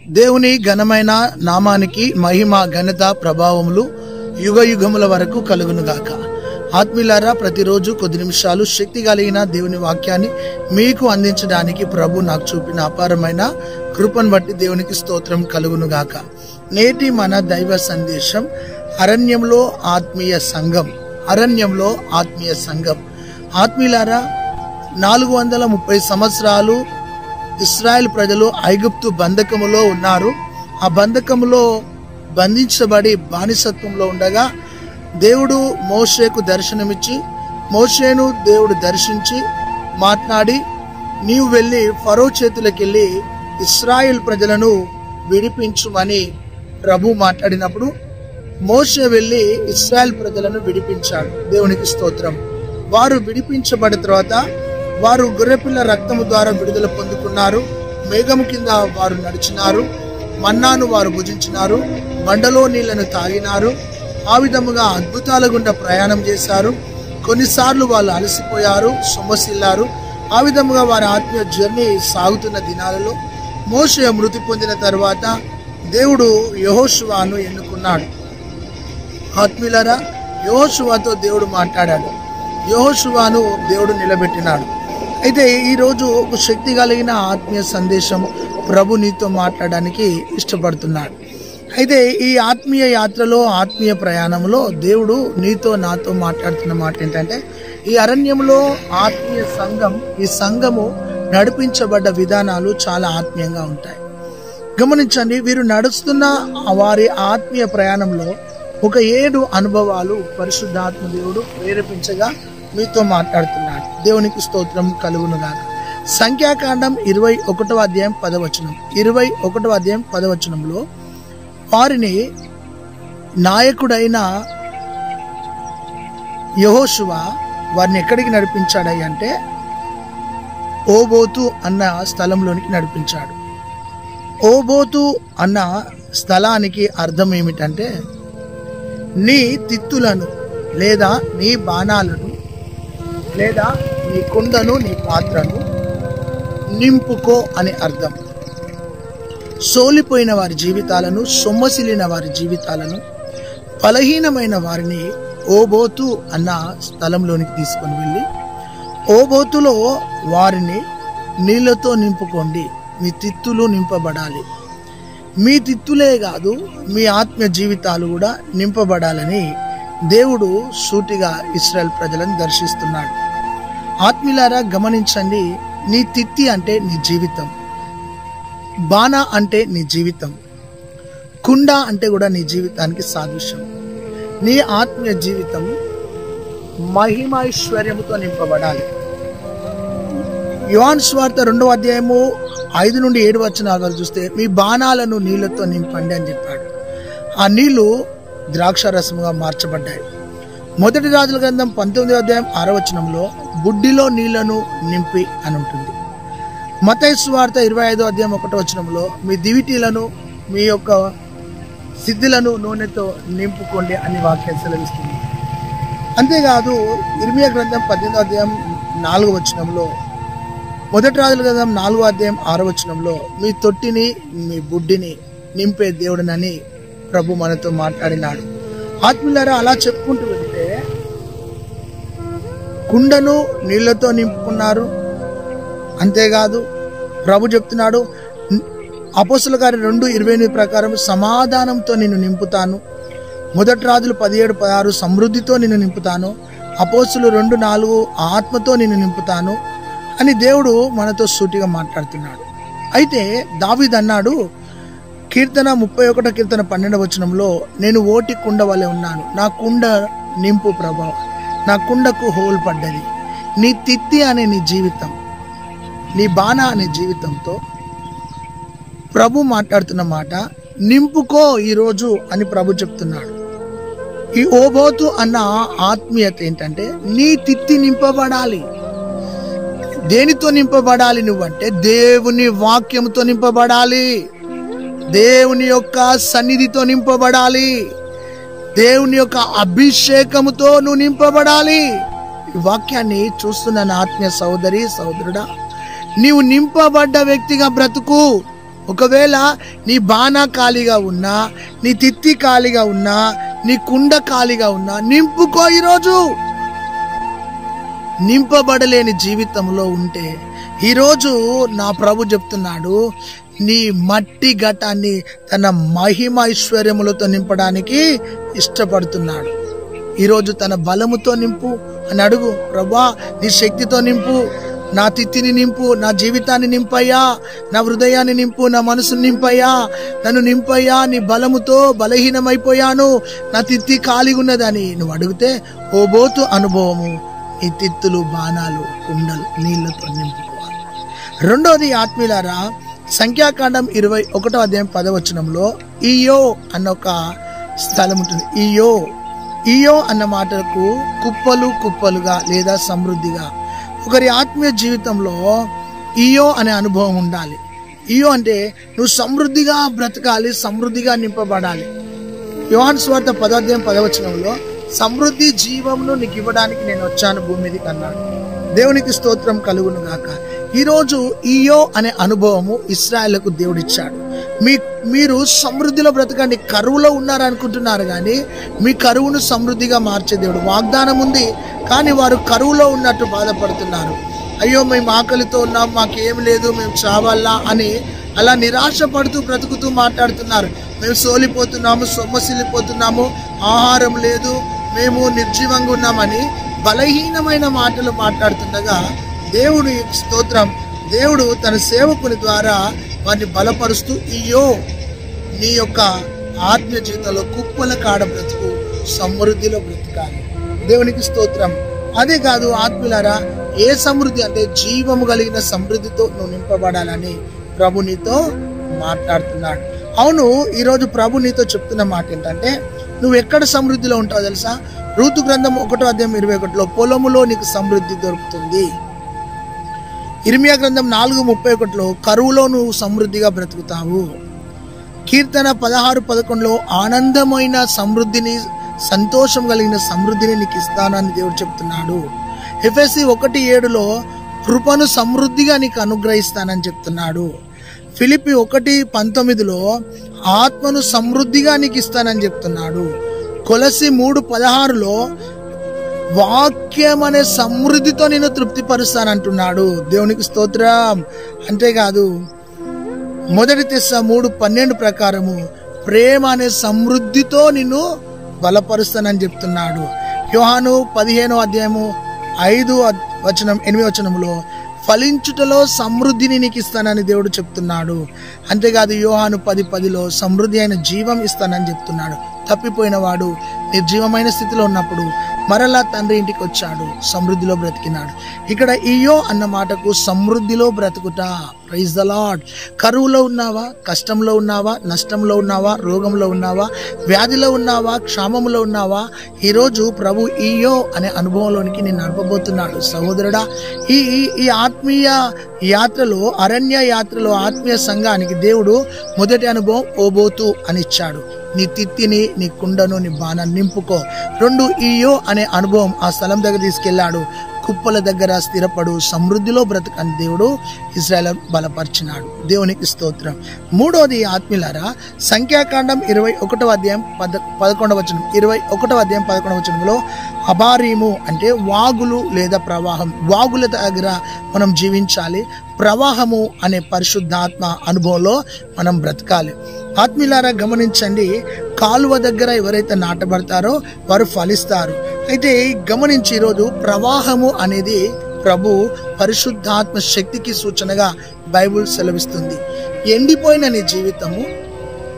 దేవుని ఘనమైన నామానికి మహిమ ఘనత ప్రభావములు యుగ యుగముల వరకు కలుగునుగాక. ఆత్మీయులారా, ప్రతిరోజు కొద్ది నిమిషాలు శక్తి కలిగిన దేవుని వాక్యాన్ని మీకు అందించడానికి ప్రభు నాకు చూపిన అపారమైన కృపను బట్టి దేవునికి స్తోత్రం కలుగునుగాక. నేటి మన దైవ సందేశం అరణ్యంలో ఆత్మీయ సంఘం. అరణ్యంలో ఆత్మీయ సంఘం. ఆత్మీయులారా, 430 సంవత్సరాలు ఇశ్రాయేల్ ప్రజలు ఐగుప్తు బంధకములో ఉన్నారు. ఆ బంధకములో బంధించబడి బానిసత్వంలో ఉండగా దేవుడు మోషేకు దర్శనమిచ్చి, మోషేను దేవుడు దర్శించి మాట్లాడి, నీవు వెళ్ళి ఫరో చేతులకు వెళ్ళి ఇశ్రాయేల్ ప్రజలను విడిపించుమని ప్రభు మాట్లాడినప్పుడు మోషే వెళ్ళి ఇశ్రాయేల్ ప్రజలను విడిపించాడు. దేవునికి స్తోత్రం. వారు విడిపించబడిన తర్వాత వారు గొర్రెపిల్ల రక్తము ద్వారా విడుదల పొందుకున్నారు. మేఘము కింద వారు నడిచినారు. మన్నాను వారు భుజించినారు. బండలో నీళ్లను తాగినారు. ఆ విధముగా అద్భుతాల గుండా ప్రయాణం చేశారు. కొన్నిసార్లు వాళ్ళు అలసిపోయారు, సొమ్మసిల్లారు. ఆ విధముగా వారి ఆత్మీయ జర్నీ సాగుతున్న దినాలలో మోషే మృతి పొందిన తర్వాత దేవుడు యెహోషువను ఎన్నుకున్నాడు. ఆత్మీయులారా, యెహోషువతో దేవుడు మాట్లాడాడు. యెహోషువను దేవుడు నిలబెట్టినాడు. అయితే ఈరోజు ఒక శక్తి కలిగిన ఆత్మీయ సందేశం ప్రభు నీతో మాట్లాడడానికి ఇష్టపడుతున్నాడు. అయితే ఈ ఆత్మీయ యాత్రలో, ఆత్మీయ ప్రయాణంలో దేవుడు నీతో నాతో మాట్లాడుతున్న మాట ఏంటంటే, ఈ అరణ్యంలో ఆత్మీయ సంఘం, ఈ సంఘము నడిపించబడ్డ విధానాలు చాలా ఆత్మీయంగా ఉంటాయి. గమనించండి, వీరు నడుస్తున్న వారి ఆత్మీయ ప్రయాణంలో ఒక 7 అనుభవాలు పరిశుద్ధాత్మ దేవుడు ప్రేరేపించగా మీతో మాట్లాడుతున్నాడు. దేవునికి స్తోత్రం కలుగునుగాక. సంఖ్యాకాండం 21వ అధ్యాయం 10వ వచనం. 21వ అధ్యాయం 10వ వచనంలో వారిని నాయకుడైన యెహోషువ వారిని ఎక్కడికి నడిపించాడయ్య అంటే ఓబోతు అన్న స్థలంలోనికి నడిపించాడు. ఓబోతు అన్న స్థలానికి అర్థం ఏమిటంటే, నీ తిత్తులను లేదా నీ బాణాలను లేదా నీ కుండను, నీ పాత్రను నింపుకో అని అర్థం. సోలిపోయిన వారి జీవితాలను, సొమ్మసిలిన వారి జీవితాలను, బలహీనమైన వారిని ఓబోతు అన్న స్థలంలోనికి తీసుకొని వెళ్ళి ఓబోతులో వారిని నీళ్లతో నింపుకోండి. మీ తిత్తులు నింపబడాలి. మీ తిత్తులే కాదు, మీ ఆత్మీయ జీవితాలు కూడా నింపబడాలని దేవుడు సూటిగా ఇశ్రాయేల్ ప్రజలను దర్శిస్తున్నాడు. ఆత్మీయులారా, గమనించండి, నీ తిత్తి అంటే నీ జీవితం, బాణ అంటే నీ జీవితం, కుండ అంటే కూడా నీ జీవితానికి సాదృశ్యం. నీ ఆత్మీయ జీవితం మహిమైశ్వర్యముతో నింపబడాలి. యోహాను సువార్త 2వ అధ్యాయము 5 నుండి 7 వచనాలు చూస్తే, మీ బాణాలను నీళ్లతో నింపండి అని చెప్పాడు. ఆ నీళ్లు ద్రాక్షారసముగా మార్చబడ్డాయి. మొదటి రాజుల గ్రంథం 19వ అధ్యాయం 6వ వచనంలో బుడ్డిలో నీళ్లను నింపి అని ఉంటుంది. మత్తయి సువార్త 25వ అధ్యాయం 1వ వచనంలో మీ దివిటీలను, మీ యొక్క సిద్ధులను నూనెతో నింపుకోండి అని వాక్యం సెలవిస్తుంది. అంతేకాదు ఇర్మియా గ్రంథం 18వ అధ్యాయం 4వ వచనంలో, మొదటి రాజుల గ్రంథం 4వ అధ్యాయం 6వ వచనంలో మీ తొట్టిని, మీ బుడ్డిని నింపే దేవుడినని ప్రభు మనతో మాట్లాడినాడు. ఆత్మీయులారా, అలా చెప్పుకుంటూ వెళ్తే కుండను నీళ్లతో నింపుకున్నారు. అంతేకాదు ప్రభు చెప్తున్నాడు, అపోస్తుల కార్యం 2:28 ప్రకారం సమాధానంతో నిన్ను నింపుతాను. మొదటి రాజులు 17:16 సమృద్ధితో నిన్ను నింపుతాను. అపోస్తులు 2:4 ఆత్మతో నిన్ను నింపుతాను అని దేవుడు మనతో సూటిగా మాట్లాడుతున్నాడు. అయితే దావీదు అన్నాడు, కీర్తన 31 కీర్తన 12వ వచనంలో, నేను ఓటి కుండ వలె ఉన్నాను, నా కుండ నింపు ప్రభా, నా కుండకు హోల్ పడ్డది. నీ తిత్తి అనే నీ జీవితం, నీ బాణ అనే జీవితంతో ప్రభు మాట్లాడుతున్న మాట, నింపుకో ఈరోజు అని ప్రభు చెప్తున్నాడు. ఈ ఓబోతు అన్న ఆత్మీయత ఏంటంటే, నీ తిత్తి నింపబడాలి. దేనితో నింపబడాలి నువ్వంటే, దేవుని వాక్యంతో నింపబడాలి. దేవుని యొక్క సన్నిధితో నింపబడాలి. దేవుని యొక్క అభిషేకముతో నువ్వు నింపబడాలి. ఈ వాక్యాన్ని చూస్తున్న నా ఆత్మీయ సోదరి సోదరుడా, నీవు నింపబడ్డ వ్యక్తిగా బ్రతుకు. ఒకవేళ నీ బాణ ఖాళీగా ఉన్నా, నీ తిత్తి ఖాళీగా ఉన్నా, నీ కుండ ఖాళీగా ఉన్నా నింపుకో. ఈరోజు నింపబడలేని జీవితంలో ఉంటే ఈరోజు నా ప్రభు చెప్తున్నాడు, నీ మట్టి ఘటాన్ని తన మహిమ ఐశ్వర్యములతో నింపడానికి ఇష్టపడుతున్నాడు. ఈరోజు తన బలముతో నింపు అని అడుగు. ప్రభా, నీ శక్తితో నింపు, నా తిత్తిని నింపు, నా జీవితాన్ని నింపయ్యా, నా హృదయాన్ని నింపు, నా మనసుని నింపయ్యా, నన్ను నింపయ్యా, నీ బలముతో బలహీనమైపోయాను, నా తిత్తి ఖాళీగా ఉన్నదని నువ్వు అడిగితే ఓబోతు అనుభవము నీ తిత్తులు, బాణాలు, కుండలు నీళ్లతో నింపుకోవాలి. రెండోది ఆత్మీయులారా, సంఖ్యాకాండం 21వ అధ్యాయం 10వ వచనంలో ఈయో అన్న ఒక స్థలం ఉంటుంది. ఈయో అన్న మాటకు కుప్పలు కుప్పలుగా లేదా సమృద్ధిగా. ఒకరి ఆత్మీయ జీవితంలో ఈయో అనే అనుభవం ఉండాలి. ఈయో అంటే నువ్వు సమృద్ధిగా బ్రతకాలి, సమృద్ధిగా నింపబడాలి. యోహాను సువార్త 10వ అధ్యాయం 10వ వచనంలో సమృద్ధి జీవమును నీకు ఇవ్వడానికి నేను వచ్చాను భూమి మీదకి అన్నాడు. దేవునికి స్తోత్రం కలుగును గాక. ఈరోజు ఈయో అనే అనుభవము ఇశ్రాయేలుకు దేవుడిచ్చాడు. మీరు సమృద్ధిలో బ్రతకండి. కరువులో ఉన్నారనుకుంటున్నారు కానీ మీ కరువును సమృద్ధిగా మార్చే దేవుడు. వాగ్దానం ఉంది కానీ వారు కరువులో ఉన్నట్టు బాధపడుతున్నారు. అయ్యో మేము ఆకలితో ఉన్నాం, మాకేం లేదు, మేము చావాలా అని అలా నిరాశ పడుతూ బ్రతుకుతూ మాట్లాడుతున్నారు. మేము సోలిపోతున్నాము, సొమ్మసిల్లిపోతున్నాము, ఆహారం లేదు, మేము నిర్జీవంగా ఉన్నామని బలహీనమైన మాటలు మాట్లాడుతుండగా దేవుడు స్తోత్రం, దేవుడు తన సేవకుని ద్వారా వారిని బలపరుస్తూ ఈయో నీ యొక్క ఆత్మీయ జీవితంలో కుప్పల కాడ బ్రతుకు, సమృద్ధిలో బ్రతకాలి. దేవునికి స్తోత్రం. అదే కాదు ఆత్మీయులారా, ఏ సమృద్ధి అంటే జీవము కలిగిన సమృద్ధితో నువ్వు నింపబడాలని ప్రభు నీతో మాట్లాడుతున్నాడు. అవును, ఈరోజు ప్రభు నీతో చెప్తున్న మాట ఏంటంటే, నువ్వు ఎక్కడ సమృద్ధిలో ఉంటావో తెలుసా? రూతు గ్రంథం 1వ అధ్యాయం 21లో పొలములో నీకు సమృద్ధి దొరుకుతుంది. ఇర్మియా గ్రంథం 4:31లో కరువులో నువ్వు సమృద్ధిగా బ్రతుకుతావు. కీర్తన 16:11లో ఆనందమైన సమృద్ధిని, సంతోషం కలిగిన సమృద్ధిని నీకు ఇస్తానని దేవుడు చెప్తున్నాడు. ఎఫెసీ 1:7లో కృపను సమృద్ధిగా నీకు అనుగ్రహిస్తానని చెప్తున్నాడు. ఫిలిప్పి 1:19లో ఆత్మను సమృద్ధిగా నీకు ఇస్తానని చెప్తున్నాడు. కొలసి 3:16లో వాక్యం అనే సమృద్ధితో నేను తృప్తిపరుస్తానంటున్నాడు. దేవునికి స్తోత్రం. అంతేకాదు మొదటి తెస్స 3:12 ప్రకారము ప్రేమ అనే సమృద్ధితో నిన్ను బలపరుస్తానని చెప్తున్నాడు. యోహాను 15వ అధ్యాయము 8వ వచనంలో ఫలించుటలో సమృద్ధిని నీకు ఇస్తానని దేవుడు చెప్తున్నాడు. అంతేకాదు యోహాను 10:10లో సమృద్ధి అయిన జీవం ఇస్తానని చెప్తున్నాడు. తప్పిపోయిన వాడు నిర్జీవమైన స్థితిలో ఉన్నప్పుడు మరలా తండ్రి ఇంటికి వచ్చాడు, సమృద్ధిలో బ్రతికినాడు. ఇక్కడ ఈయో అన్న మాటకు సమృద్ధిలో బ్రతుకుట. Praise the Lord. కరువులో ఉన్నావా, కష్టంలో ఉన్నావా, నష్టంలో ఉన్నావా, రోగంలో ఉన్నావా, వ్యాధిలో ఉన్నావా, క్షామంలో ఉన్నావా, ఈరోజు ప్రభు ఈయో అనే అనుభవంలోనికి నేను నడపబోతున్నాడు. సహోదరుడా, ఈ ఆత్మీయ యాత్రలో, అరణ్య యాత్రలో ఆత్మీయ సంఘానికి దేవుడు మొదటి అనుభవం ఓబోతు అని ఇచ్చాడు. నీ తిత్తిని, నీ కుండను, నీ బాణాన్ని నింపుకో. 2 ఈయో అనే అనుభవం ఆ స్థలం దగ్గర తీసుకెళ్లాడు. కుప్పల దగ్గర స్థిరపడు, సమృద్ధిలో బ్రతకని దేవుడు ఇశ్రాయేలు బలపరిచినాడు. దేవునికి స్తోత్రం. మూడోది ఆత్మీయులారా, సంఖ్యాకాండం 21వ అధ్యాయం 11వ వచనం, 21వ అధ్యాయం 11వ వచనంలో అబారీము అంటే వాగులు లేదా ప్రవాహం. వాగుల దగ్గర మనం జీవించాలి. ప్రవాహము అనే పరిశుద్ధాత్మ అనుభవంలో మనం బ్రతకాలి. ఆత్మీయులారా గమనించండి, కాలువ దగ్గర ఎవరైతే నాటబడతారో వారు ఫలిస్తారు. అయితే గమనించి ఈరోజు ప్రవాహము అనేది ప్రభు పరిశుద్ధాత్మ శక్తికి సూచనగా బైబుల్ సెలవిస్తుంది. ఎండిపోయిన నీ జీవితము,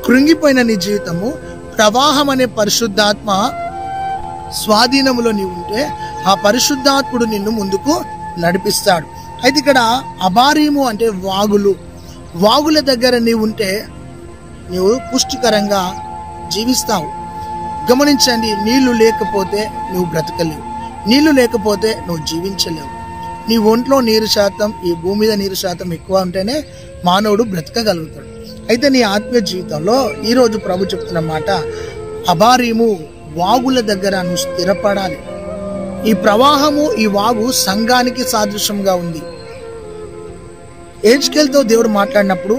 కృంగిపోయిన నీ జీవితము ప్రవాహం అనే పరిశుద్ధాత్మ స్వాధీనములో నీవు ఉంటే ఆ పరిశుద్ధాత్ముడు నిన్ను ముందుకు నడిపిస్తాడు. అయితే ఇక్కడ అబారీము అంటే వాగులు. వాగుల దగ్గర నీవు ఉంటే నీవు పుష్టికరంగా జీవిస్తావు. గమనించండి, నీళ్లు లేకపోతే నువ్వు బ్రతకలేవు, నీళ్లు లేకపోతే నువ్వు జీవించలేవు. నీ ఒంట్లో నీరు శాతం, ఈ భూమి మీద నీరు శాతం ఎక్కువ ఉంటేనే మానవుడు బ్రతకగలుగుతాడు. అయితే నీ ఆత్మీయ జీవితంలో ఈరోజు ప్రభు చెప్తున్న మాట, అబారీము వాగుల దగ్గర నువ్వు స్థిరపడాలి. ఈ ప్రవాహము, ఈ వాగు సంఘానికి సాదృశ్యంగా ఉంది. హెజ్కేలుతో దేవుడు మాట్లాడినప్పుడు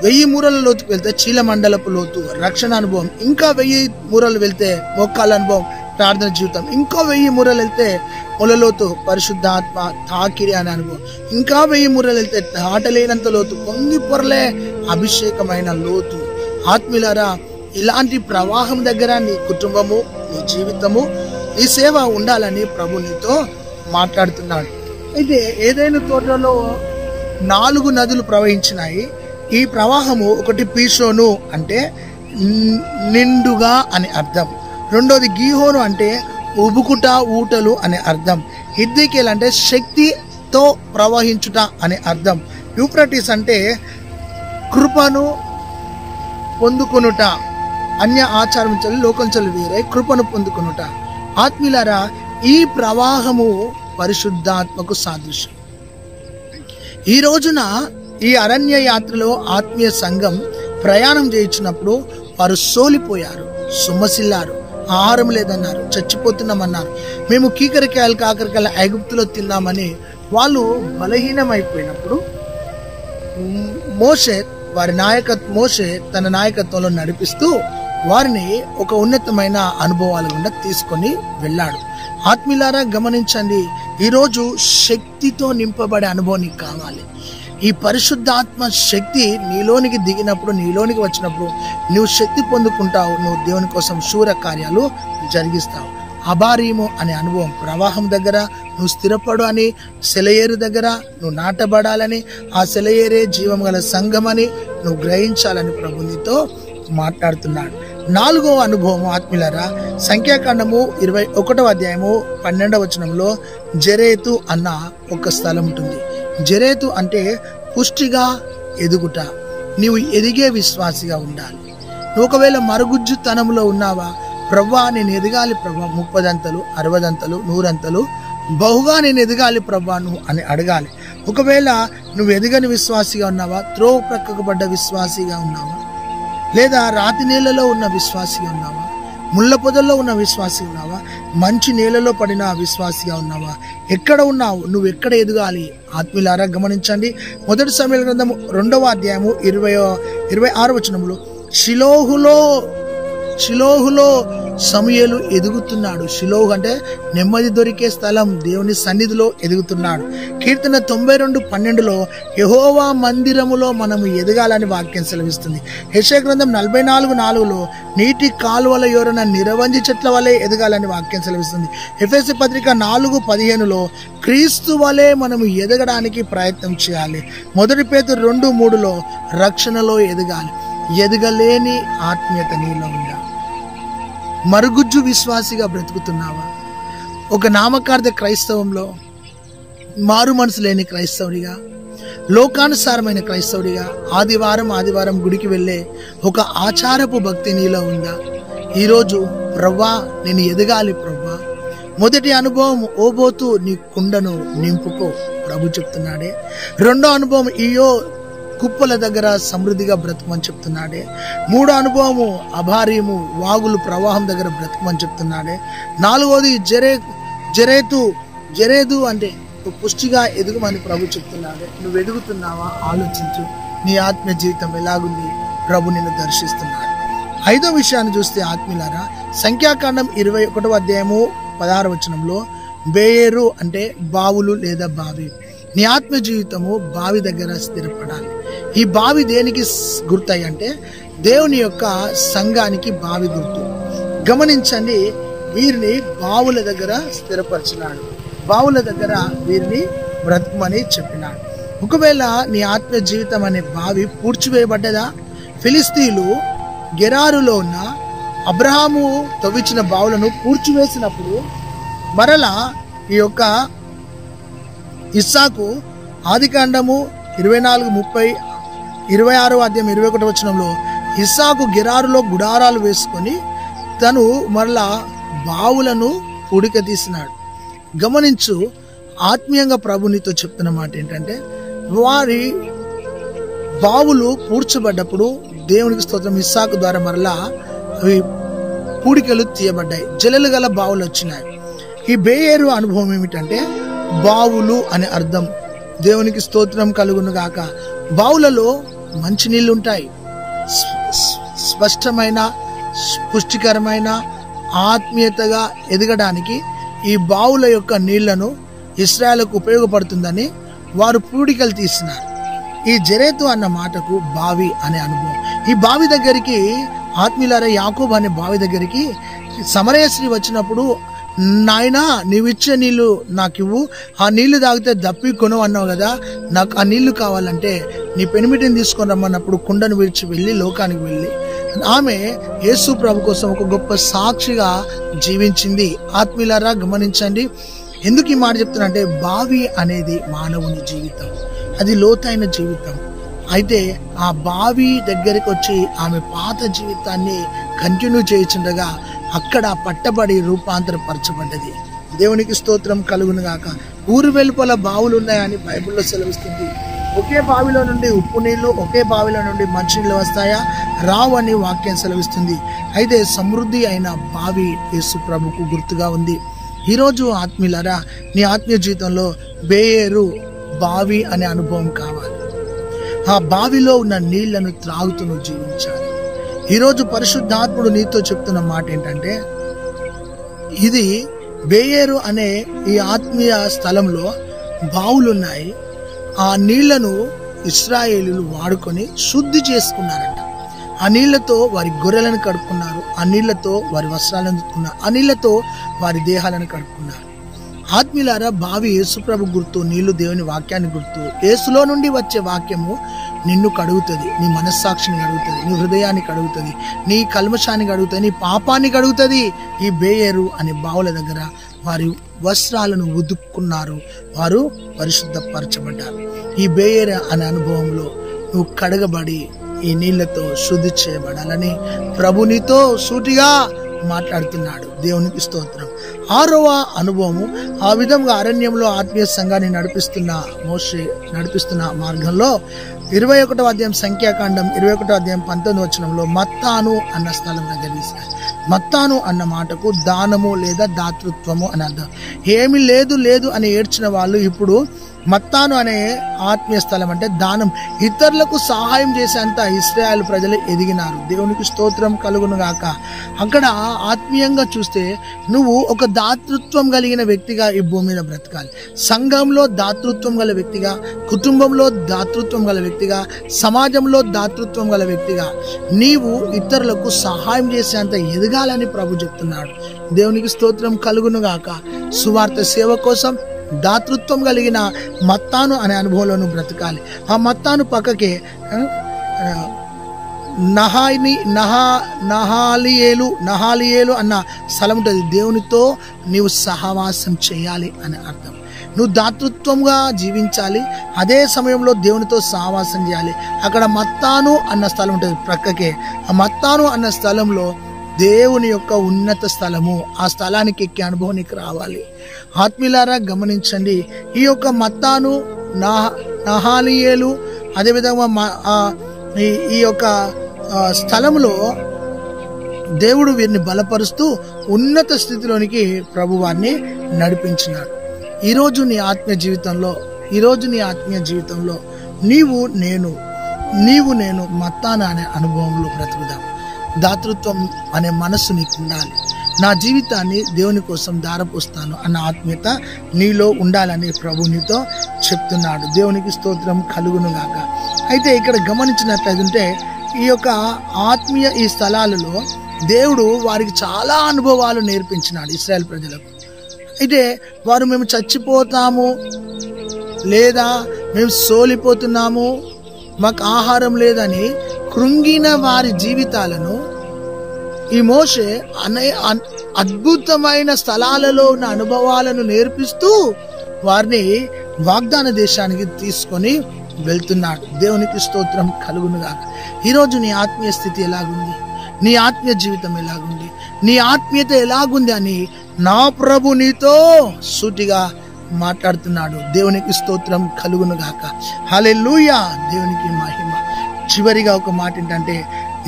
1000 మూరల లోతుకు వెళ్తే చీలమండలపు లోతు రక్షణ అనుభవం, ఇంకా 1000 మూరలు వెళ్తే మోకాల అనుభవం ప్రార్థన జీవితం, ఇంకో 1000 మూరలు వెళ్తే మొలలోతు పరిశుద్ధాత్మ తాకిడి అనే అనుభవం, ఇంకా 1000 మూరలు వెళ్తే దాటలేనంత లోతు పొంగి పొరలే అభిషేకమైన లోతు. ఆత్మీయులారా, ఇలాంటి ప్రవాహం దగ్గర నీ కుటుంబము, నీ జీవితము, నీ సేవ ఉండాలని ప్రభు నీతో మాట్లాడుతున్నాడు. అయితే ఏదైనా తోటలో 4 నదులు ప్రవహించినాయి. ఈ ప్రవాహము ఒకటి పీషోను అంటే నిండుగా అని అర్థం, రెండోది గీహోను అంటే ఉబుకుట ఊటలు అనే అర్థం, హిద్దెకేల్ అంటే శక్తితో ప్రవహించుట అనే అర్థం, యూఫ్రటీస్ అంటే కృపను పొందుకొనుట, అన్య ఆచారం చల్లి లోకం చల్లి వేరే కృపను పొందుకొనుట. ఆత్మీయులారా, ఈ ప్రవాహము పరిశుద్ధాత్మకు సాదృశ్యం. ఈ రోజున ఈ అరణ్య యాత్రలో ఆత్మీయ సంఘం ప్రయాణం చేయించినప్పుడు వారు సోలిపోయారు, సొమ్మసిల్లారు, ఆహారం లేదన్నారు, చచ్చిపోతున్నామన్నారు, మేము కీకరకాయలు కాకరకాయలు ఐగుప్తులో తిన్నామని వాళ్ళు బలహీనమైపోయినప్పుడు మోషే తన నాయకత్వంలో నడిపిస్తూ వారిని ఒక ఉన్నతమైన అనుభవాల గుండా తీసుకొని వెళ్ళాడు. ఆత్మీయులారా, గమనించండి, ఈరోజు శక్తితో నింపబడే అనుభవం నీకు కావాలి. ఈ పరిశుద్ధాత్మ శక్తి నీలోనికి దిగినప్పుడు, నీలోనికి వచ్చినప్పుడు నువ్వు శక్తి పొందుకుంటావు. నువ్వు దేవుని కోసం శూర కార్యాలు జరిగిస్తావు. అబారీము అనే అనుభవం, ప్రవాహం దగ్గర నువ్వు స్థిరపడు అని, సెలయేరు దగ్గర నువ్వు నాటబడాలని, ఆ సెలయేరే జీవం గల సంఘమని నువ్వు గ్రహించాలని ప్రభు నీతో మాట్లాడుతున్నాడు. 4వ అనుభవం ఆత్మీయులారా, సంఖ్యాకాండము 21వ అధ్యాయము 12వ వచనంలో జెరేతు అన్న ఒక స్థలం ఉంటుంది. జెరేతు అంటే పుష్టిగా ఎదుగుట. నీవు ఎదిగే విశ్వాసిగా ఉండాలి. నువ్వు ఒకవేళ మరుగుజ్జుతనంలో ఉన్నావా, ప్రవ్వా నేను ఎదగాలి ప్రభా, 30 అంతలు 60 అంతలు 100 అంతలు బహుగా నేను ఎదగాలి ప్రభా నువ్వు అని అడగాలి. ఒకవేళ నువ్వు ఎదగని విశ్వాసిగా ఉన్నావా, త్రోవ ప్రక్కకు పడ్డ విశ్వాసిగా ఉన్నావా, లేదా రాతి నేలలో ఉన్న విశ్వాసిగా ఉన్నావా, ముళ్ళ పొదల్లో ఉన్న విశ్వాసిగా ఉన్నావా, మంచి నేలలో పడిన విశ్వాసిగా ఉన్నావా, ఎక్కడ ఉన్నావు, నువ్వు ఎక్కడ ఎదగాలి? ఆత్మీయులారా, గమనించండి. 1 సమూయేలు గ్రంథము 2వ అధ్యాయము 26వ వచనంలో షిలోహులో సమూయేలు ఎదుగుతున్నాడు. షిలోహు అంటే నెమ్మది దొరికే స్థలం, దేవుని సన్నిధిలో ఎదుగుతున్నాడు. కీర్తన 92:12లో యెహోవా మందిరములో మనము ఎదగాలని వాక్యం సెలవిస్తుంది. యెషయా గ్రంథం 44:4లో నీటి కాలువల యోరన నిరవంజి చెట్ల వలె ఎదగాలని వాక్యం సెలవిస్తుంది. ఎఫెసీ పత్రిక 4:15లో క్రీస్తు వలె మనము ఎదగడానికి ప్రయత్నం చేయాలి. 1 పేతురు 2:3లో రక్షణలో ఎదగాలి. ఎదగలేని ఆత్మీయత నీలో ఉందా? మరుగుజ్జు విశ్వాసిగా బ్రతుకుతున్నావా? ఒక నామకార్థ క్రైస్తవంలో మారు మనసు లేని క్రైస్తవుడిగా, లోకానుసారమైన క్రైస్తవుడిగా, ఆదివారం గుడికి వెళ్ళే ఒక ఆచారపు భక్తి నీలో ఉందా? ఈరోజు ప్రవ్వా నేను ఎదగాలి ప్రవ్వా, మొదటి అనుభవం ఓబోతు నీ కుండను నింపుకో ప్రభు చెప్తున్నాడే. 2వ అనుభవం ఈయో కుప్పల దగ్గర సమృద్ధిగా బ్రతుకమని చెప్తున్నాడే. 3వ అనుభవము అభారీము వాగులు ప్రవాహం దగ్గర బ్రతుకమని చెప్తున్నాడే. 4వది జరేదు అంటే పుష్టిగా ఎదుగుమని ప్రభు చెప్తున్నాడే. నువ్వు ఎదుగుతున్నావా? ఆలోచించు. నీ ఆత్మీయ జీవితం ఎలాగుంది? ప్రభు నిన్ను దర్శిస్తున్నాడు. 5వ విషయాన్ని చూస్తే ఆత్మీయులారా, సంఖ్యాకాండం 21వ అధ్యాయము 16వ వచనంలో బేయేరు అంటే బావులు లేదా బావి. నీ ఆత్మ జీవితము బావి దగ్గర స్థిరపడాలి. ఈ బావి దేనికి గుర్తాయి అంటే దేవుని యొక్క సంఘానికి బావి గుర్తు. గమనించండి, వీరిని బావుల దగ్గర స్థిరపరిచినాడు, బావుల దగ్గర వీరిని బ్రతుకమని చెప్పినాడు. ఒకవేళ నీ ఆత్మ జీవితం అనే బావి పూడ్చివేయబడ్డదా? ఫిలిస్తీన్లు గెరారులో ఉన్న అబ్రహాము తవ్వించిన బావులను పూడ్చివేసినప్పుడు మరలా ఈ యొక్క ఇస్సాకు ఆదికాండము 24:30 26వ అధ్యాయం 21వ వచనంలో ఇస్సాకు గెరారులో గుడారాలు వేసుకొని తను మరలా బావులను పూడిక తీసినాడు. గమనించు, ఆత్మీయంగా ప్రభు నీతో చెప్తున్న మాట ఏంటంటే, వారి బావులు పూడ్చబడ్డప్పుడు దేవునికి స్తోత్రం, ఇస్సాకు ద్వారా మరలా అవి పూడికలు తీయబడ్డాయి, జలలు గల బావులు వచ్చినాయి. ఈ బేయేరు అనుభవం ఏమిటంటే బావులు అనే అర్థం. దేవునికి స్తోత్రం కలుగును గాక. బావులలో మంచినీళ్ళు ఉంటాయి. స్పష్టమైన పుష్టికరమైన ఆత్మీయతగా ఎదగడానికి ఈ బావుల యొక్క నీళ్లను ఇశ్రాయేలుకు ఉపయోగపడుతుందని వారు పూడికలు తీసినారు. ఈ జెరెతు అన్న మాటకు బావి అనే అనుభవం. ఈ బావి దగ్గరికి ఆత్మీయులారా, యాకోబు అనే బావి దగ్గరికి సమరయ స్త్రీ వచ్చినప్పుడు, నాయనా నీవిచ్చే నీళ్లు నాకివ్వు, ఆ నీళ్లు తాగితే దప్పి కొను అన్నావు కదా, నాకు ఆ నీళ్లు కావాలంటే నీ పెనిమిటిని తీసుకొని రమ్మన్నప్పుడు కుండను విడిచి వెళ్ళి లోకానికి వెళ్ళి ఆమె యేసు ప్రభు కోసం ఒక గొప్ప సాక్షిగా జీవించింది. ఆత్మీయులారా గమనించండి, ఎందుకు ఈ మాట చెప్తున్నా బావి అనేది మానవుని జీవితం, అది లోతైన జీవితం. అయితే ఆ బావి దగ్గరికి వచ్చి ఆమె పాత జీవితాన్ని కంటిన్యూ చేయించుండగా అక్కడ పట్టబడి రూపాంతరపరచబడ్డది. దేవునికి స్తోత్రం కలుగును గాక. ఊరు వెలుపల బావులు ఉన్నాయని బైబిల్లో సెలవిస్తుంది. ఒకే బావిలో నుండి ఉప్పు నీళ్లు, ఒకే బావిలో నుండి మంచినీళ్ళు వస్తాయా? రావు అని వాక్యం సెలవిస్తుంది. అయితే సమృద్ధి అయిన బావి యేసు ప్రభుకు గుర్తుగా ఉంది. ఈరోజు ఆత్మీయులారా, నీ ఆత్మీయ జీవితంలో బేయేరు బావి అనే అనుభవం కావాలి. ఆ బావిలో ఉన్న నీళ్లను త్రాగుతూ నువ్వు జీవించాలి. ఈరోజు పరిశుద్ధాత్ముడు నీతో చెప్తున్న మాట ఏంటంటే, ఇది బేయేరు అనే ఈ ఆత్మీయ స్థలంలో బావులున్నాయి. ఆ నీళ్లను ఇశ్రాయేలీయులు వాడుకొని శుద్ధి చేసుకున్నారంట. ఆ నీళ్లతో వారి గొర్రెలను కడుక్కున్నారు, ఆ నీళ్లతో వారి వస్త్రాలను ఉతుక్కున్నారు, ఆ నీళ్లతో వారి దేహాలను కడుక్కున్నారు. ఆత్మీయులారా, బావి యేసుప్రభు గుర్తు, నీళ్లు దేవుని వాక్యాన్ని గుర్తు. యేసులో నుండి వచ్చే వాక్యము నిన్ను కడుగుతుంది, నీ మనస్సాక్షిని కడుగుతుంది, నీ హృదయాన్ని కడుగుతుంది, నీ కల్మషాన్ని కడుగుతుంది, నీ పాపాన్ని కడుగుతుంది. ఈ బేయేరు అనే బావుల దగ్గర వారి వస్త్రాలను ఉదుక్కున్నారు, వారు పరిశుద్ధపరచబడ్డారు. ఈ బేయేరు అనే అనుభవంలో నువ్వు కడగబడి ఈ నీళ్లతో శుద్ధి చేయబడాలని ప్రభు నీతో సూటిగా మాట్లాడుతున్నాడు. దేవునికి స్తోత్రం. 6వ అనుభవము, ఆ విధంగా అరణ్యంలో ఆత్మీయ సంఘాన్ని నడిపిస్తున్న మోషే నడిపిస్తున్న మార్గంలో 21వ అధ్యాయం సంఖ్యాకాండం 21వ అధ్యాయం 19వ వచనంలో మత్తాను అన్న స్థలం దగ్గర తీశారు. మత్తాను అన్న మాటకు దానము లేదా దాతృత్వము అని అర్థం. ఏమి లేదు అని ఏడ్చిన వాళ్ళు ఇప్పుడు మత్తాను అనే ఆత్మీయ స్థలం అంటే దానం, ఇతరులకు సహాయం చేసేంత ఇశ్రాయేలు ప్రజలు ఎదిగినారు. దేవునికి స్తోత్రం కలుగును గాక. అక్కడ ఆత్మీయంగా చూస్తే నువ్వు ఒక దాతృత్వం కలిగిన వ్యక్తిగా ఈ భూమి మీద బ్రతకాలి. సంఘంలో దాతృత్వం గల వ్యక్తిగా, కుటుంబంలో దాతృత్వం గల వ్యక్తిగా, సమాజంలో దాతృత్వం గల వ్యక్తిగా నీవు ఇతరులకు సహాయం చేసేంత ఎదగాలని ప్రభు చెప్తున్నాడు. దేవునికి స్తోత్రం కలుగును గాక. సువార్త సేవ కోసం దాతృత్వం కలిగిన మత్తాను అనే అనుభవంలో బ్రతకాలి. ఆ మత్తాను పక్కకే నహాలియేలు అన్న స్థలం ఉంటుంది. దేవునితో నీవు సహవాసం చేయాలి అని అర్థం. నువ్వు దాతృత్వంగా జీవించాలి, అదే సమయంలో దేవునితో సహవాసం చేయాలి. అక్కడ మత్తాను అన్న స్థలం ఉంటుంది ప్రక్కకే. ఆ మత్తాను అన్న స్థలంలో దేవుని యొక్క ఉన్నత స్థలము, ఆ స్థలానికి ఎక్కే అనుభవం నీకు రావాలి. ఆత్మీయులారా గమనించండి, ఈ యొక్క మత్తాను, నహాలియేలు, అదేవిధంగా ఈ యొక్క స్థలంలో దేవుడు వీరిని బలపరుస్తూ ఉన్నత స్థితిలోనికి ప్రభు వారిని నడిపించినాడు. ఈరోజు నీ ఆత్మీయ జీవితంలో నీవు నేను మత్తాను అనే అనుభవంలో బ్రతుకుదాం. దాతృత్వం అనే మనస్సు నీకు ఉండాలి. నా జీవితాన్ని దేవుని కోసం దారపోస్తాను అన్న ఆత్మీయత నీలో ఉండాలని ప్రభు నీతో చెప్తున్నాడు. దేవునికి స్తోత్రం కలుగును గాక. అయితే ఇక్కడ గమనించినట్లయితే ఈ యొక్క ఆత్మీయ ఈ స్థలాలలో దేవుడు వారికి చాలా అనుభవాలు నేర్పించినాడు ఇశ్రాయేల్ ప్రజలకు. అయితే వారు మేము చచ్చిపోతాము, లేదా మేము సోలిపోతున్నాము, మాకు ఆహారం లేదని కృంగిన వారి జీవితాలను ఈ మోషే అద్భుతమైన స్థలాలలో ఉన్న అనుభవాలను నేర్పిస్తూ వారిని వాగ్దాన దేశానికి తీసుకొని వెళ్తున్నాడు. దేవునికి స్తోత్రం కలుగునుగా. ఈరోజు నీ ఆత్మీయ స్థితి ఎలాగుంది, నీ ఆత్మీయ జీవితం ఎలాగుంది, నీ ఆత్మీయత ఎలాగుంది అని నా ప్రభు నీతో సూటిగా మాట్లాడుతున్నాడు. దేవునికి స్తోత్రం కలుగునుగాక. హల్లెలూయా, దేవునికి మహిమ. చివరిగా ఒక మాట ఏంటంటే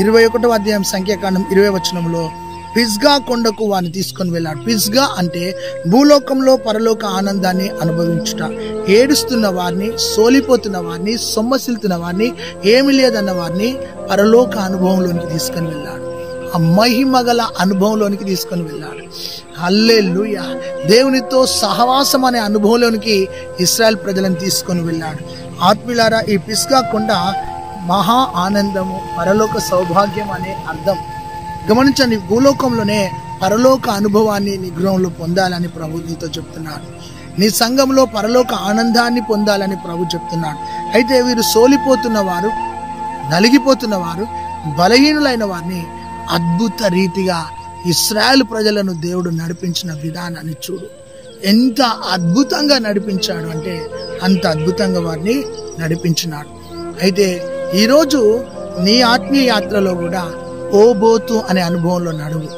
21వ అధ్యాయం సంఖ్యాకాండం 20వ వచనంలో పిస్గా కొండకు వారిని తీసుకొని వెళ్ళాడు. పిస్గా అంటే భూలోకంలో పరలోక ఆనందాన్ని అనుభవించుట, ఏడుస్తున్న వారిని, సోలిపోతున్న వారిని, సొమ్మసిల్తున్న వారిని, ఏమి లేదన్న వారిని పరలోక అనుభవంలోనికి తీసుకొని వెళ్ళాడు. ఆ మహిమ గల అనుభవంలోనికి తీసుకొని వెళ్ళాడు. హల్లెలూయా. దేవునితో సహవాసం అనే అనుభవంలోనికి ఇశ్రాయేల్ ప్రజలను తీసుకొని వెళ్ళాడు. ఆత్మీయులారా, ఈ పిస్గా కొండ మహా ఆనందము, పరలోక సౌభాగ్యం అనే అర్థం. గమనించండి, భూలోకంలోనే పరలోక అనుభవాన్ని నీ గృహంలో పొందాలని ప్రభు నీతో చెప్తున్నాడు. నీ సంఘంలో పరలోక ఆనందాన్ని పొందాలని ప్రభు చెప్తున్నాడు. అయితే వీరు సోలిపోతున్న వారు, నలిగిపోతున్న వారు, బలహీనులైన వారిని అద్భుత రీతిగా ఇశ్రాయేలు ప్రజలను దేవుడు నడిపించిన విధానాన్ని చూడు. ఎంత అద్భుతంగా నడిపించాడు అంటే అంత అద్భుతంగా వారిని నడిపించినాడు. అయితే ఈరోజు నీ ఆత్మీయ యాత్రలో కూడా ఓబోతు అనే అనుభవంలో నడువు.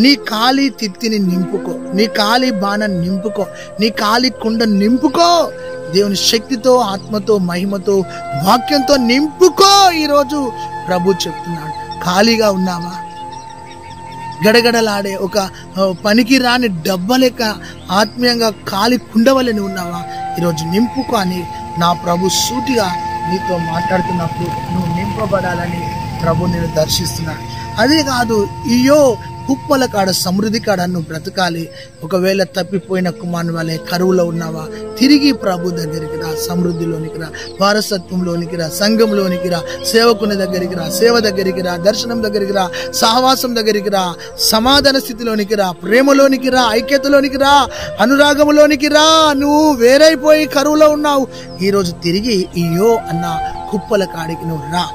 నీ ఖాళీ తిత్తిని నింపుకో, నీ ఖాళీ బాణాన్ని నింపుకో, నీ ఖాళీ కుండ నింపుకో. దేవుని శక్తితో, ఆత్మతో, మహిమతో, వాక్యంతో నింపుకో. ఈరోజు ప్రభు చెప్తున్నాడు. ఖాళీగా ఉన్నావా? గడగడలాడే ఒక పనికి రాని డబ్బ లెక్క ఆత్మీయంగా ఖాళీ కుండవలని ఉన్నావా? ఈరోజు నింపుకో అని నా ప్రభు సూటిగా నీతో మాట్లాడుతున్నప్పుడు నువ్వు నింపబడాలని ప్రభు నేను దర్శిస్తున్నాడు. అదే కాదు, ఇయో కుప్పల కాడ, సమృద్ధి కాడ నువ్వు బ్రతకాలి. ఒకవేళ తప్పిపోయిన కుమారుని వలె కరువులో ఉన్నావా? తిరిగి ప్రభు దగ్గరికి రా, సమృద్ధిలోనికి రా, వారసత్వంలోనికి రా, సంఘంలోనికి రా, సేవకుని దగ్గరికి రా, సేవ దగ్గరికి రా, దర్శనం దగ్గరికి రా, సహవాసం దగ్గరికి రా, సమాధాన స్థితిలోనికి రా, ప్రేమలోనికి రా, ఐక్యతలోనికి రా, అనురాగంలోనికి రా. నువ్వు వేరైపోయి కరువులో ఉన్నావు. ఈరోజు తిరిగి ఇయో అన్న కుప్పల కాడికి నువ్వు రా.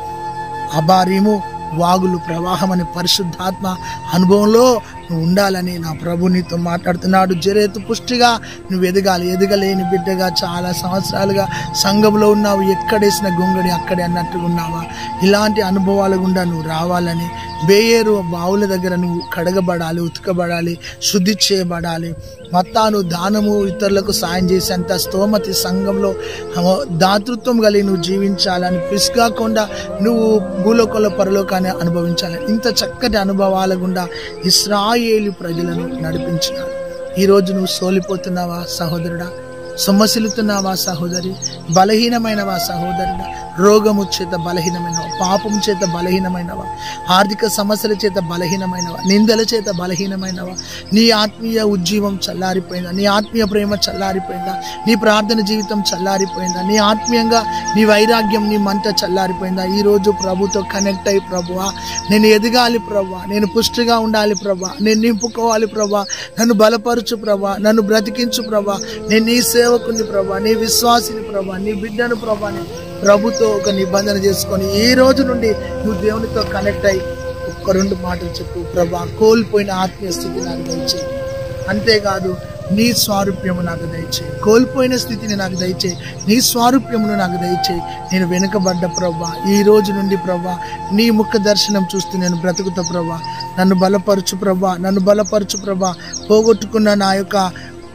అబారీము వాగులు ప్రవాహం అనే పరిశుద్ధాత్మ అనుభవంలో నువ్వు ఉండాలని నా ప్రభు నీతో మాట్లాడుతున్నాడు. జరేతు పుష్టిగా నువ్వు ఎదగాలి. ఎదగలేని బిడ్డగా చాలా సంవత్సరాలుగా సంఘంలో ఉన్నావు. ఎక్కడేసిన గొంగడి అక్కడే అన్నట్టుగా ఉన్నావా? ఇలాంటి అనుభవాల గుండా నువ్వు రావాలని, బేయేరు బావుల దగ్గర నువ్వు కడగబడాలి, ఉతకబడాలి, శుద్ధి చేయబడాలి. మత్తాను దానము, ఇతరులకు సాయం చేసేంత స్తోమతి సంఘంలో దాతృత్వం కలిగి నువ్వు జీవించాలని, పిస్గాకుండా నువ్వు భూలోకంలో పరలోకాన్ని అనుభవించాలని, ఇంత చక్కటి అనుభవాల గుండా ఇశ్రాయేలు ప్రజలను నడిపించినాడు. ఈరోజు నువ్వు సోలిపోతున్నావా సహోదరుడా? సొమ్మసిల్లుతున్నావా సహోదరి? బలహీనమైనవా సహోదరుడా? రోగము చేత బలహీనమైనవా? పాపం చేత బలహీనమైనవా? ఆర్థిక సమస్యల చేత బలహీనమైనవా? నిందల చేత బలహీనమైనవా? నీ ఆత్మీయ ఉజ్జీవం చల్లారిపోయిందా? నీ ఆత్మీయ ప్రేమ చల్లారిపోయిందా? నీ ప్రార్థన జీవితం చల్లారిపోయిందా? నీ ఆత్మీయంగా నీ వైరాగ్యం, నీ మంట చల్లారిపోయిందా? ఈరోజు ప్రభుతో కనెక్ట్ అయ్యి, ప్రభువా నేను ఎదగాలి ప్రభువా, నేను పుష్టిగా ఉండాలి ప్రభువా, నేను నింపుకోవాలి ప్రభువా, నన్ను బలపరచు ప్రభువా, నన్ను బ్రతికించు ప్రభువా, నేను నీ సేవకుని ప్రభువా, నీ విశ్వాసిని ప్రభువా, నీ బిడ్డను ప్రభువా, ప్రభుతో ఒక నిబంధన చేసుకొని ఈ రోజు నుండి నువ్వు దేవునితో కనెక్ట్ అయ్యి ఒక్క రెండు మాటలు చెప్పు. ప్రభా, కోల్పోయిన ఆత్మీయ స్థితి నాకు దయచేయి. అంతేకాదు, నీ స్వారూప్యము నాకు దయచేయి. కోల్పోయిన స్థితిని నాకు దయచేయి. నీ స్వారూప్యమును నాకు దయచేయి. నేను వెనుకబడ్డ ప్రభా, ఈ రోజు నుండి ప్రభా నీ ముఖ దర్శనం చూస్తూ నేను బ్రతుకుతా ప్రభా. నన్ను బలపరచు ప్రభా, నన్ను బలపరచు ప్రభా. పోగొట్టుకున్న నా యొక్క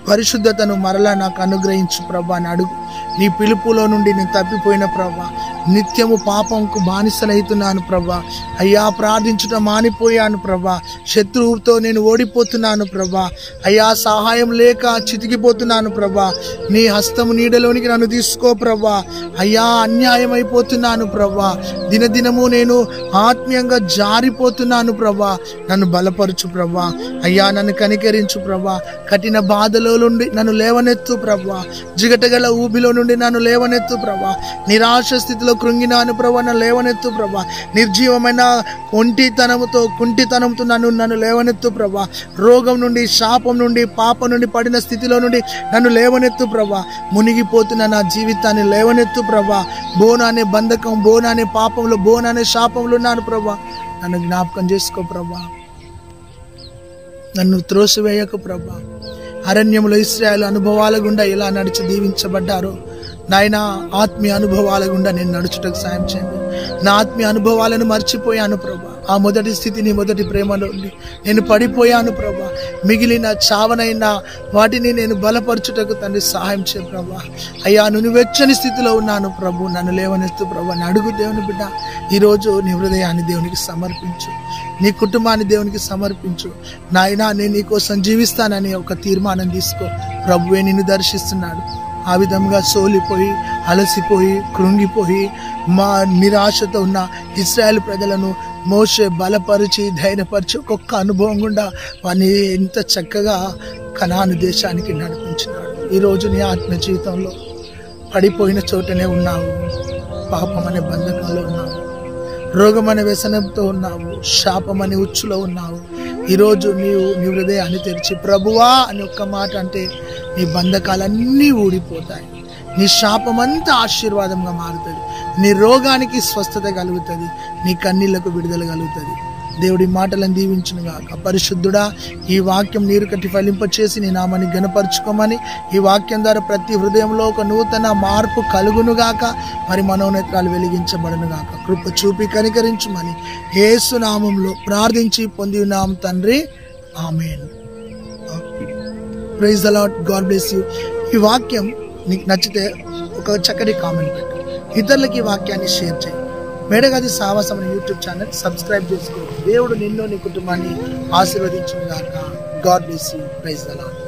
పరిశుద్ధతను మరలా నాకు అనుగ్రహించు ప్రభా అని అడుగు. నీ పిలుపులో నుండి నేను తప్పిపోయిన ప్రభా, నిత్యము పాపంకు బానిసలవుతున్నాను ప్రభా. అయ్యా, ప్రార్థించుట మానిపోయాను ప్రభా. శత్రువుతో నేను ఓడిపోతున్నాను ప్రభా. అయ్యా, సహాయం లేక చితికిపోతున్నాను ప్రభా. నీ హస్తము నీడలోనికి నన్ను తీసుకో ప్రభా. అయ్యా, అన్యాయం అయిపోతున్నాను ప్రభా. దినదినము నేను ఆత్మీయంగా జారిపోతున్నాను ప్రభా. నన్ను బలపరచు ప్రభా. అయ్యా, నన్ను కనికరించు ప్రభా. కఠిన బాధలో నుండి నన్ను లేవనెత్తు ప్రభా. జిగటగల ఊబిలో నుండి నన్ను లేవనెత్తు ప్రభా. నిరాశ స్థితిలో కృంగినాను ప్రభా, నన్ను లేవనెత్తు ప్రభా. నిర్జీవమైన కుంటితనంతో నన్ను లేవనెత్తు ప్రభా. రోగం నుండి, శాపం నుండి, పాపం నుండి, పడిన స్థితిలో నుండి నన్ను లేవనెత్తు ప్రభా. మునిగిపోతున్న నా జీవితాన్ని లేవనెత్తు ప్రభా. బోనానే బంధకం, బోనానే పాపంలో, బోనానే శాపంలో ఉన్నాను ప్రభా. నన్ను జ్ఞాపకం చేసుకో ప్రభా. నన్ను త్రోసివేయకు ప్రభా. అరణ్యంలో ఇశ్రాయేలు అనుభవాల గుండా ఎలా నడిచి దీవించబడ్డారో నాయన, ఆత్మీయ అనుభవాల గుండా నేను నడుచుటకు సాయం చేయండి. నా ఆత్మీయ అనుభవాలను మర్చిపోయాను ప్రభా. ఆ మొదటి స్థితిని, మొదటి ప్రేమలో నేను పడిపోయాను ప్రభా. మిగిలిన చావనైనా వాటిని నేను బలపరచుటకు తండ్రి సహాయం చేయ ప్రభా. అయ్యా, నువ్వు వెచ్చని స్థితిలో ఉన్నాను ప్రభు, నన్ను లేవనెత్తు ప్రభా. అని అడుగు దేవుని బిడ్డ. ఈరోజు నీ హృదయాన్ని దేవునికి సమర్పించు, నీ కుటుంబాన్ని దేవునికి సమర్పించు. నాయనా, నేను నీ కోసం జీవిస్తానని ఒక తీర్మానం తీసుకో. ప్రభువే నిన్ను దర్శిస్తున్నాడు. ఆ విధంగా సోలిపోయి, అలసిపోయి, కృంగిపోయి, మా నిరాశతో ఉన్న ఇశ్రాయేల్ ప్రజలను మోషే బలపరిచి, ధైర్యపరిచి, ఒక్కొక్క అనుభవం గుండా వారిని ఎంత చక్కగా కనాను దేశానికి నడిపించినాడు. ఈరోజు నీ ఆత్మ జీవితంలో పడిపోయిన చోటనే ఉన్నావు. పాపం అనే బంధకంలో ఉన్నావు, రోగం అనే వ్యసనంతో ఉన్నావు, శాపం అనే ఉచ్చులో ఉన్నావు. ఈరోజు నీవు నీ హృదయాన్ని తెరిచి ప్రభువా అని ఒక్క మాట అంటే నీ బంధకాలన్నీ ఊడిపోతాయి. నీ శాపమంతా ఆశీర్వాదంగా మారుతుంది. నీ రోగానికి స్వస్థత కలుగుతుంది. నీ కన్నీళ్లకు విడుదల కలుగుతుంది. దేవుడి మాటలను దీవించును గాక. పరిశుద్ధుడా, ఈ వాక్యం నీరు కట్టి ఫలింపచేసి నీ నామాన్ని ఘనపరచుకోమని, ఈ వాక్యం ద్వారా ప్రతి హృదయంలో ఒక నూతన మార్పు కలుగును గాక. మరి మనోనేత్రాలు వెలిగించబడును గాక. కృప చూపి కనికరించుమని యేసు నామంలో ప్రార్థించి పొంది ఉన్నాం తండ్రి, amen. Praise the Lord. God bless you. ఈ వాక్యం నీకు నచ్చితే ఒక చక్కటి కామెంట్ పెట్టు. ఇతరులకి ఈ వాక్యాన్ని షేర్ చేయి. మేడగది సావాసం అనే యూట్యూబ్ ఛానల్ సబ్స్క్రైబ్ చేసుకో. దేవుడు నిన్ను, నీ కుటుంబాన్ని ఆశీర్వదించును గాక. God bless you. Praise the lord.